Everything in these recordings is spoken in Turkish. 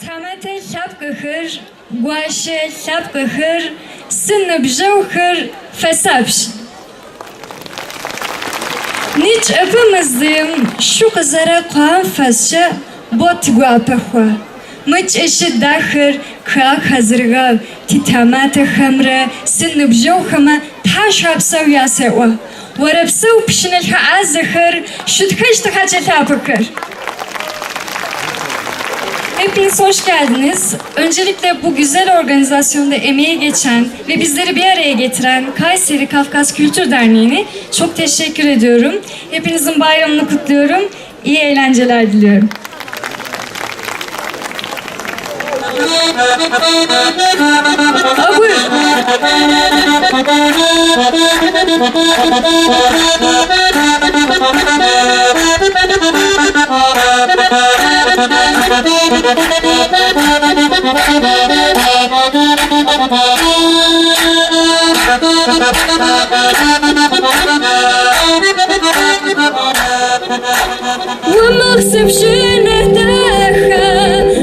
Tamate şapkıhır, guaşe şapkıhır, sınıbjavhır fesapş. Niç öpümüzdüm şu kızara kuan fasça bot guapahua. Mıç eşi dahır kıak hazırgav ti tamate hamra sınıbjavhama taş hapsav yasewa. Varapsav pişinelha azıhır şutkış tıkaça tapıkır. Hepiniz hoş geldiniz. Öncelikle bu güzel organizasyonda emeği geçen ve bizleri bir araya getiren Kayseri Kafkas Kültür Derneği'ne çok teşekkür ediyorum. Hepinizin bayramını kutluyorum. İyi eğlenceler diliyorum. Abur. وما خسبش نهداها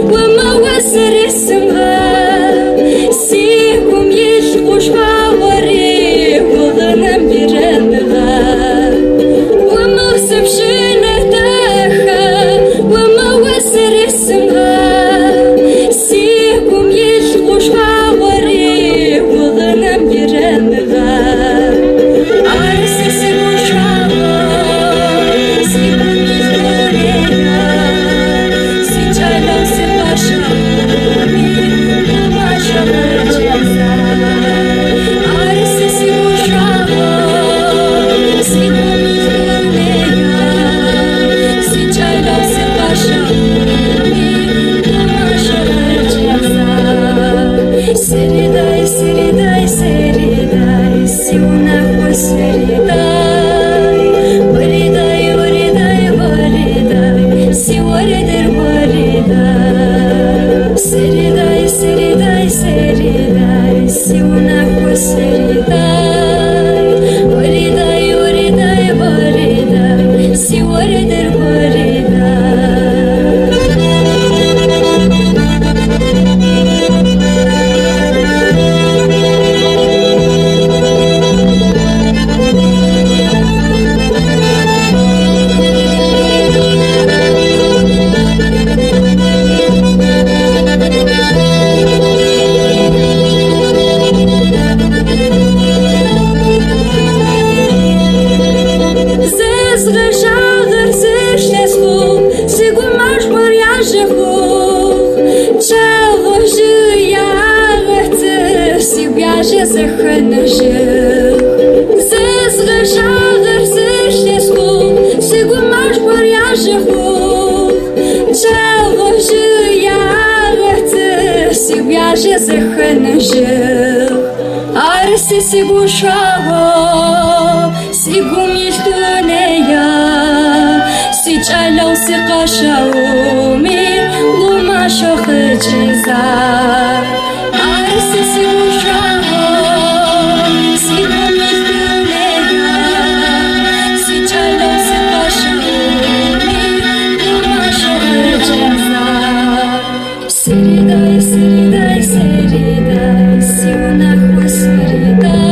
وما وسر اسمها سيكم يشقوش باوري وغنم برمها وما خسبش نهداها وما وسر اسمها سيكم يشقوش باوري وغنم برمها Siguşavo, sigum yishtuneya, sichalau siqashawmi, gumasho khjiza. Arsi siguşavo, sigum yishtuneya, sichalau siqashawmi, gumasho khjiza. Seriday, seriday, seriday, siuna khusriday.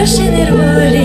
Şener vali